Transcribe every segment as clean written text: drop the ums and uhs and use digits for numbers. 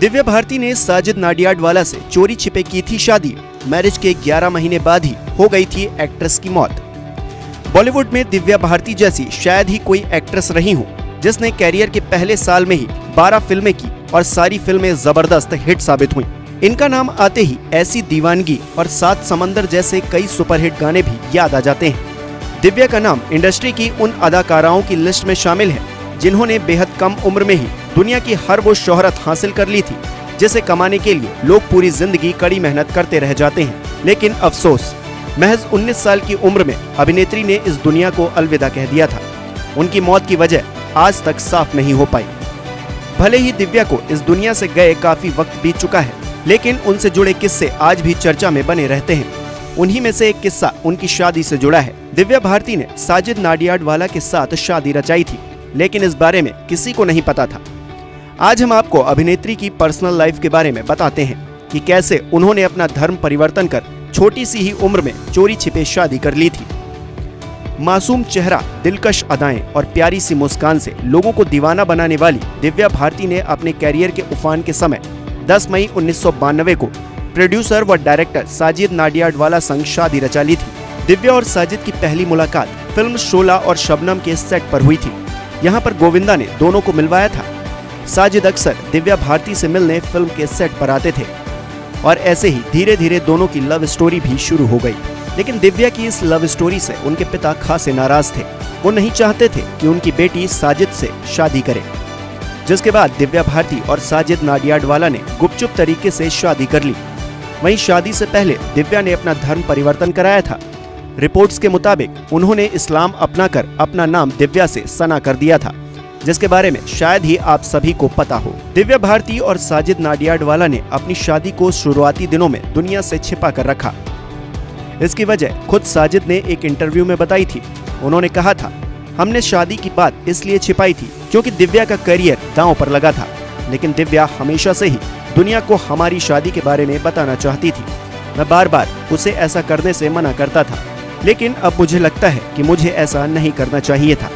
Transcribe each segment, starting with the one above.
दिव्या भारती ने साजिद नाडियाडवाला से चोरी छिपे की थी शादी। मैरिज के 11 महीने बाद ही हो गई थी एक्ट्रेस की मौत। बॉलीवुड में दिव्या भारती जैसी शायद ही कोई एक्ट्रेस रही हो जिसने कैरियर के पहले साल में ही 12 फिल्में की और सारी फिल्में जबरदस्त हिट साबित हुईं। इनका नाम आते ही ऐसी दीवानगी और सात समंदर जैसे कई सुपरहिट गाने भी याद आ जाते हैं। दिव्या का नाम इंडस्ट्री की उन अदाकाराओं की लिस्ट में शामिल है जिन्होंने बेहद कम उम्र में ही दुनिया की हर वो शोहरत हासिल कर ली थी जिसे कमाने के लिए लोग पूरी जिंदगी कड़ी मेहनत करते रह जाते हैं। लेकिन अफसोस, महज 19 साल की उम्र में अभिनेत्री ने इस दुनिया को अलविदा कह दिया था। उनकी मौत की वजह आज तक साफ नहीं हो पाई। भले ही दिव्या को इस दुनिया से गए काफी वक्त बीत चुका है, लेकिन उनसे जुड़े किस्से आज भी चर्चा में बने रहते हैं। उन्हीं में से एक किस्सा उनकी शादी से जुड़ा है। दिव्या भारती ने साजिद नाडियाडवाला के साथ शादी रचाई थी, लेकिन इस बारे में किसी को नहीं पता था। आज हम आपको अभिनेत्री की पर्सनल लाइफ के बारे में बताते हैं कि कैसे उन्होंने अपना धर्म परिवर्तन कर छोटी सी ही उम्र में चोरी छिपे शादी कर ली थी। मासूम चेहरा, दिलकश अदाएं और प्यारी सी मुस्कान से लोगों को दीवाना बनाने वाली दिव्या भारती ने अपने कैरियर के उफान के समय 10 मई 1992 को प्रोड्यूसर व डायरेक्टर साजिद नाडियाडवाला संग शादी रचा ली थी। दिव्या और साजिद की पहली मुलाकात फिल्म शोला और शबनम के सेट पर हुई थी। यहाँ पर गोविंदा ने दोनों को मिलवाया था। साजिद अक्सर दिव्या भारती से मिलने फिल्म के सेट पर आते थे और ऐसे ही धीरे धीरे दोनों की लव स्टोरी भी शुरू हो गई। लेकिन दिव्या की इस लव स्टोरी से उनके पिता खासे नाराज थे। वो नहीं चाहते थे कि उनकी बेटी साजिद से शादी करे, जिसके बाद दिव्या भारती और साजिद नाडियाडवाला ने गुपचुप तरीके से शादी कर ली। वहीं शादी से पहले दिव्या ने अपना धर्म परिवर्तन कराया था। रिपोर्ट्स के मुताबिक उन्होंने इस्लाम अपनाकर अपना नाम दिव्या से सना कर दिया था, जिसके बारे में शायद ही आप सभी को पता हो। दिव्या भारती और साजिद नाडियाडवाला ने अपनी शादी को शुरुआती दिनों में दुनिया से छिपा कर रखा। इसकी वजह खुद साजिद ने एक इंटरव्यू में बताई थी। उन्होंने कहा था, हमने शादी की बात इसलिए छिपाई थी क्योंकि दिव्या का करियर दांव पर लगा था, लेकिन दिव्या हमेशा से ही दुनिया को हमारी शादी के बारे में बताना चाहती थी। मैं बार बार उसे ऐसा करने से मना करता था, लेकिन अब मुझे लगता है कि मुझे ऐसा नहीं करना चाहिए था।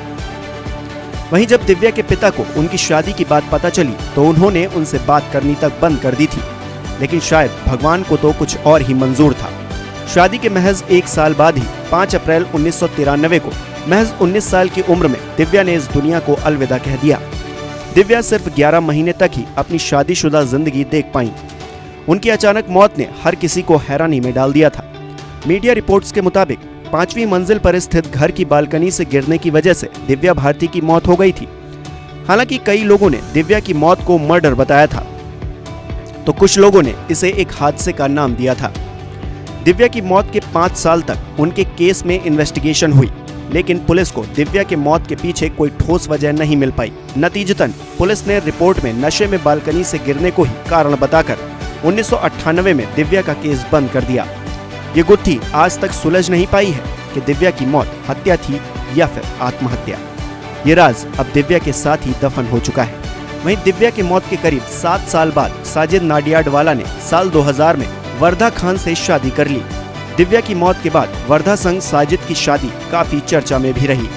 वहीं जब दिव्या के पिता को उनकी शादी की बात पता चली तो उन्होंने उनसे बात करनी तक बंद कर दी थी, लेकिन शायद भगवान को तो कुछ और ही मंजूर था। शादी के महज 1 साल बाद ही 5 अप्रैल 1993 को महज 19 साल की उम्र में दिव्या ने इस दुनिया को अलविदा कह दिया। दिव्या सिर्फ 11 महीने तक ही अपनी शादीशुदा जिंदगी देख पाईं। उनकी अचानक मौत ने हर किसी को हैरानी में डाल दिया था। मीडिया रिपोर्ट्स के मुताबिक 5वीं मंजिल पर स्थित घर की बालकनी से गिरने की वजह से दिव्या भारती की मौत हो गई थी। हालांकि कई लोगों ने दिव्या की मौत को मर्डर बताया था, तो कुछ लोगों ने इसे एक हादसे का नाम दिया था। दिव्या की मौत के 5 साल तक उनके केस में इन्वेस्टिगेशन हुई, लेकिन पुलिस को दिव्या के मौत के पीछे कोई ठोस वजह नहीं मिल पाई। नतीजतन पुलिस ने रिपोर्ट में नशे में बालकनी से गिरने को ही कारण बताकर 1998 में दिव्या का केस बंद कर दिया। ये गुत्थी आज तक सुलझ नहीं पाई है कि दिव्या की मौत हत्या थी या फिर आत्महत्या। ये राज अब दिव्या के साथ ही दफन हो चुका है। वहीं दिव्या की मौत के करीब 7 साल बाद साजिद नाडियाडवाला ने साल 2000 में वर्धा खान से शादी कर ली। दिव्या की मौत के बाद वर्धा संग साजिद की शादी काफी चर्चा में भी रही।